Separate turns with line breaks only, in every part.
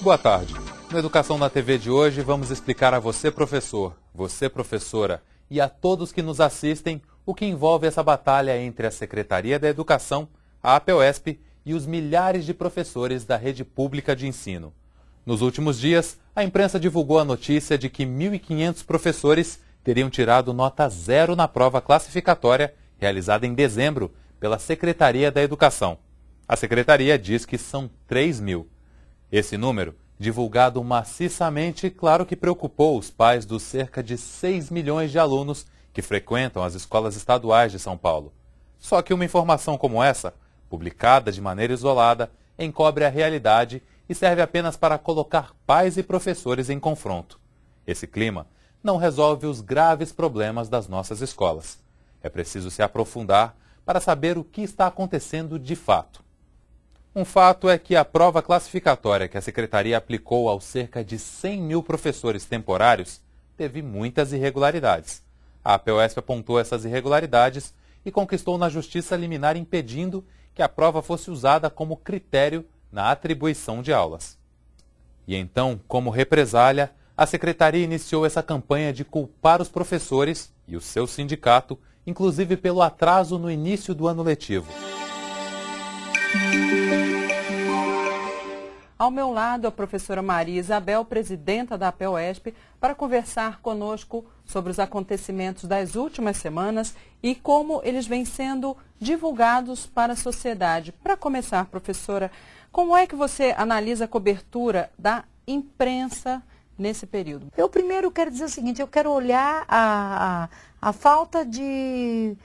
Boa tarde. No Educação na TV de hoje, vamos explicar a você, professor, você, professora, e a todos que nos assistem o que envolve essa batalha entre a Secretaria da Educação, a APEUESP e os milhares de professores da rede pública de ensino. Nos últimos dias, a imprensa divulgou a notícia de que 1.500 professores teriam tirado nota 0 na prova classificatória realizada em dezembro pela Secretaria da Educação. A Secretaria diz que são 3.000. Esse número, divulgado maciçamente, claro que preocupou os pais dos cerca de 6 milhões de alunos que frequentam as escolas estaduais de São Paulo. Só que uma informação como essa, publicada de maneira isolada, encobre a realidade e serve apenas para colocar pais e professores em confronto. Esse clima não resolve os graves problemas das nossas escolas. É preciso se aprofundar para saber o que está acontecendo de fato. Um fato é que a prova classificatória que a Secretaria aplicou aos cerca de 100.000 professores temporários teve muitas irregularidades. A APEUESP apontou essas irregularidades e conquistou na Justiça liminar impedindo que a prova fosse usada como critério na atribuição de aulas. E então, como represália, a Secretaria iniciou essa campanha de culpar os professores e o seu sindicato, inclusive pelo atraso no início do ano letivo.
Ao meu lado, a professora Maria Isabel, presidenta da APEUESP, para conversar conosco sobre os acontecimentos das últimas semanas e como eles vêm sendo divulgados para a sociedade. Para começar, professora, como é que você analisa a cobertura da imprensa nesse período?
Eu primeiro quero dizer o seguinte, eu quero olhar a falta de...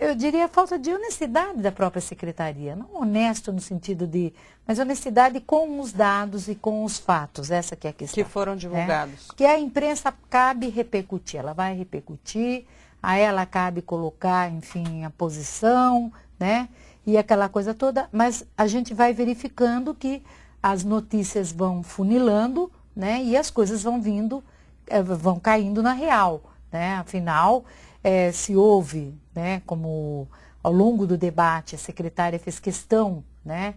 Eu diria a falta de honestidade da própria secretaria. Não honesto no sentido de... Mas honestidade com os dados e com os fatos. Essa que é a questão.
Que foram divulgados.
Que a imprensa cabe repercutir. Ela vai repercutir, a ela cabe colocar, enfim, a posição, né? E aquela coisa toda. Mas a gente vai verificando que as notícias vão funilando, né? E as coisas vão vindo, vão caindo na real, né? Afinal... se houve, né, como ao longo do debate a secretária fez questão, né,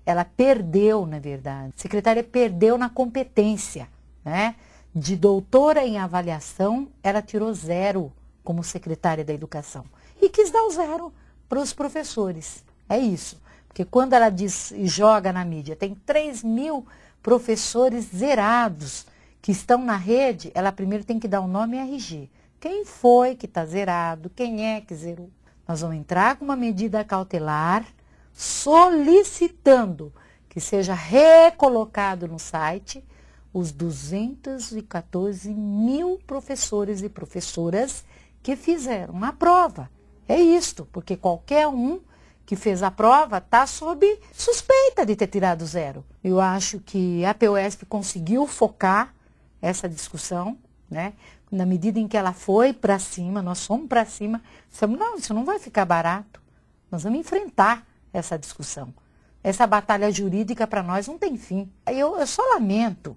ela perdeu, na verdade, a secretária perdeu na competência, né, de doutora em avaliação, ela tirou 0 como secretária da educação e quis dar o 0 para os professores, é isso, porque quando ela diz e joga na mídia, tem 3.000 professores zerados que estão na rede, ela primeiro tem que dar o nome e RG. Quem foi que está zerado? Quem é que zerou? Nós vamos entrar com uma medida cautelar solicitando que seja recolocado no site os 214.000 professores e professoras que fizeram a prova. É isto, porque qualquer um que fez a prova está sob suspeita de ter tirado 0. Eu acho que a APEUESP conseguiu focar essa discussão, né? Na medida em que ela foi para cima, nós fomos para cima, não, isso não vai ficar barato. Nós vamos enfrentar essa discussão. Essa batalha jurídica para nós não tem fim. Eu só lamento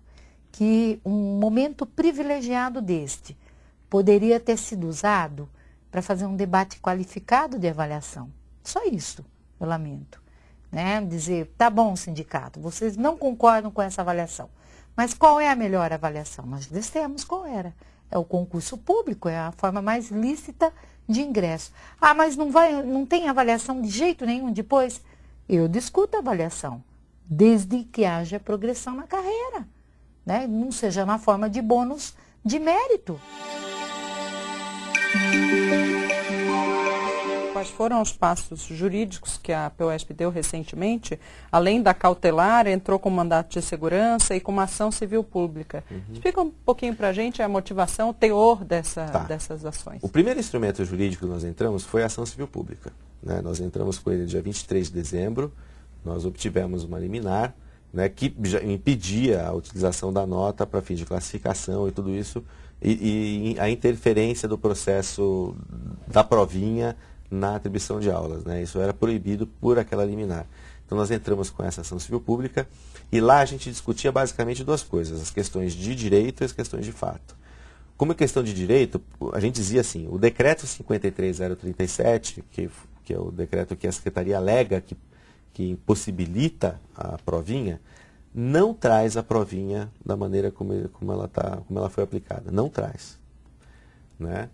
que um momento privilegiado deste poderia ter sido usado para fazer um debate qualificado de avaliação. Só isso eu lamento. Né? Dizer, tá bom, sindicato, vocês não concordam com essa avaliação. Mas qual é a melhor avaliação? Nós dissemos qual era. É o concurso público, é a forma mais lícita de ingresso. Ah, mas não tem avaliação de jeito nenhum depois? Eu discuto a avaliação, desde que haja progressão na carreira, né? Não seja na forma de bônus de mérito.
Quais foram os passos jurídicos que a APEUESP deu recentemente? Além da cautelar, entrou com mandato de segurança e com uma ação civil pública. Explica um pouquinho para a gente a motivação, o teor dessas ações.
O primeiro instrumento jurídico que nós entramos foi a ação civil pública. Né? Nós entramos com ele dia 23 de dezembro, nós obtivemos uma liminar, né, que já impedia a utilização da nota para fim de classificação e tudo isso, e a interferência do processo da provinha na atribuição de aulas, né? Isso era proibido por aquela liminar. Então nós entramos com essa ação civil pública e lá a gente discutia basicamente 2 coisas, as questões de direito e as questões de fato. Como é questão de direito, a gente dizia assim, o decreto 53037, que é o decreto que a Secretaria alega que impossibilita a provinha, não traz a provinha da maneira como ela foi aplicada. Não traz. Né?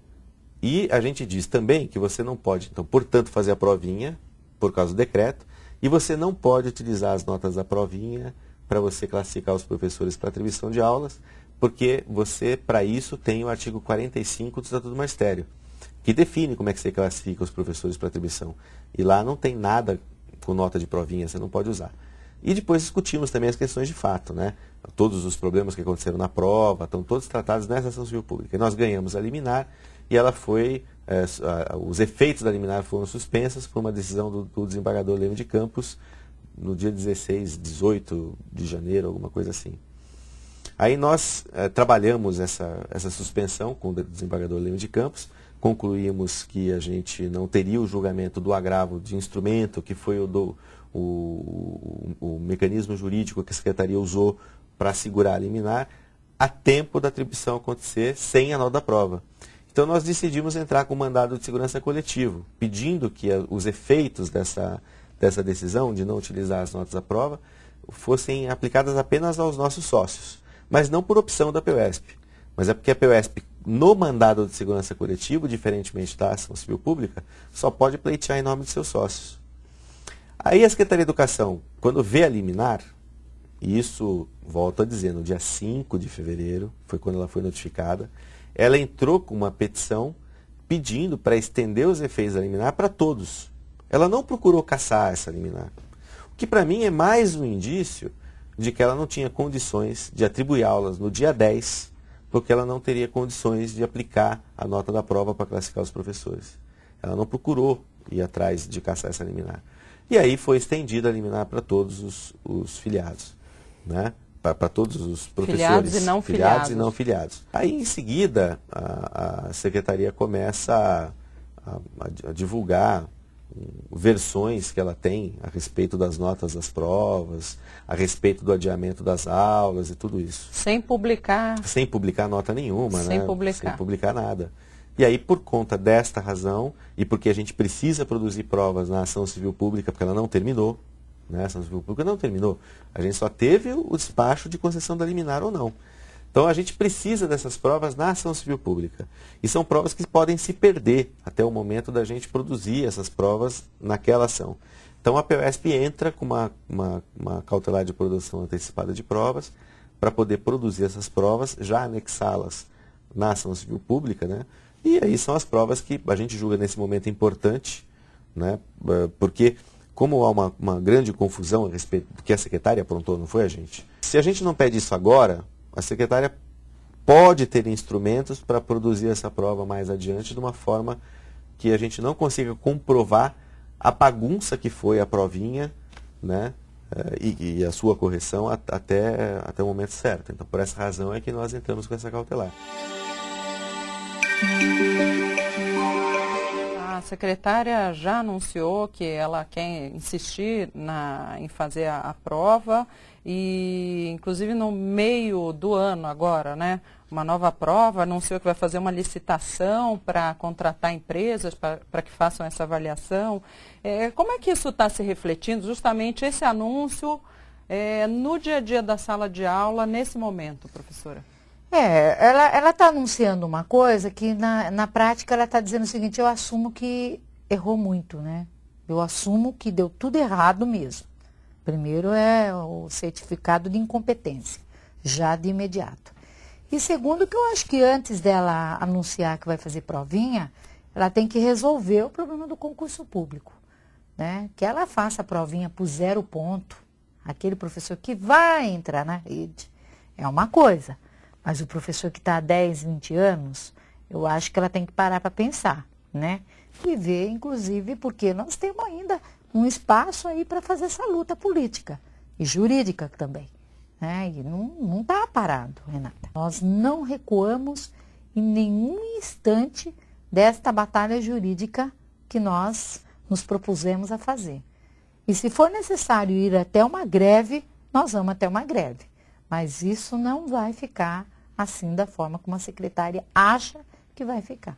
E a gente diz também que você não pode, então, portanto, fazer a provinha, por causa do decreto, e você não pode utilizar as notas da provinha para você classificar os professores para atribuição de aulas, porque você, para isso, tem o artigo 45 do Estatuto do Magistério, que define como é que você classifica os professores para atribuição. E lá não tem nada com nota de provinha, você não pode usar. E depois discutimos também as questões de fato, né? Todos os problemas que aconteceram na prova, estão todos tratados nessa ação civil pública. E nós ganhamos a liminar e ela foi, os efeitos da liminar foram suspensos por uma decisão do desembargador Leme de Campos no dia 18 de janeiro, alguma coisa assim. Aí nós trabalhamos essa suspensão com o desembargador Leme de Campos, concluímos que a gente não teria o julgamento do agravo de instrumento, que foi o mecanismo jurídico que a Secretaria usou para assegurar a liminar, a tempo da atribuição acontecer sem a nota da prova. Então nós decidimos entrar com um mandado de segurança coletivo, pedindo que os efeitos dessa decisão de não utilizar as notas da prova fossem aplicadas apenas aos nossos sócios, mas não por opção da PEUESP, mas é porque a PEUESP, no mandado de segurança coletivo, diferentemente da ação civil pública, só pode pleitear em nome de seus sócios. Aí a Secretaria de Educação, quando vê a liminar, e isso, volto a dizer, no dia 5 de fevereiro, foi quando ela foi notificada, ela entrou com uma petição pedindo para estender os efeitos da liminar para todos. Ela não procurou caçar essa liminar. O que para mim é mais um indício de que ela não tinha condições de atribuir aulas no dia 10, porque ela não teria condições de aplicar a nota da prova para classificar os professores. Ela não procurou ir atrás de caçar essa liminar. E aí foi estendida a liminar para todos os filiados, né? Para todos os professores.
Filiados e não filiados.
Filiados e não filiados. Aí, em seguida, a Secretaria começa a divulgar versões que ela tem a respeito das notas das provas, a respeito do adiamento das aulas e tudo isso.
Sem publicar.
Sem publicar nota nenhuma,
Sem
né?
publicar.
Sem publicar nada. E aí, por conta desta razão, e porque a gente precisa produzir provas na ação civil pública, porque ela não terminou, né? A ação civil pública não terminou. A gente só teve o despacho de concessão da liminar ou não. Então, a gente precisa dessas provas na ação civil pública. E são provas que podem se perder até o momento da gente produzir essas provas naquela ação. Então, a PEUESP entra com uma cautelar de produção antecipada de provas para poder produzir essas provas, já anexá-las na ação civil pública, né? E aí são as provas que a gente julga nesse momento importante, né? Porque como há uma grande confusão a respeito do que a secretária aprontou, não foi a gente? Se a gente não pede isso agora, a secretária pode ter instrumentos para produzir essa prova mais adiante de uma forma que a gente não consiga comprovar a bagunça que foi a provinha, né? E a sua correção até o momento certo. Então, por essa razão é que nós entramos com essa cautelar.
A secretária já anunciou que ela quer insistir em fazer a prova e, inclusive, no meio do ano agora, né, uma nova prova, anunciou que vai fazer uma licitação para contratar empresas para que façam essa avaliação. Como é que isso está se refletindo, justamente esse anúncio, no dia a dia da sala de aula, nesse momento, professora?
Ela está anunciando uma coisa que na prática ela está dizendo o seguinte: eu assumo que errou muito, né? Eu assumo que deu tudo errado mesmo. Primeiro é o certificado de incompetência, já de imediato. E segundo, que eu acho que antes dela anunciar que vai fazer provinha, ela tem que resolver o problema do concurso público, né? Que ela faça a provinha por 0 ponto, aquele professor que vai entrar na rede, é uma coisa. Mas o professor que está há 10, 20 anos, eu acho que ela tem que parar para pensar, né? E ver, inclusive, porque nós temos ainda um espaço aí para fazer essa luta política e jurídica também, né? E não está parado, Renata. Nós não recuamos em nenhum instante desta batalha jurídica que nós nos propusemos a fazer. E se for necessário ir até uma greve, nós vamos até uma greve. Mas isso não vai ficar assim da forma como a secretária acha que vai ficar.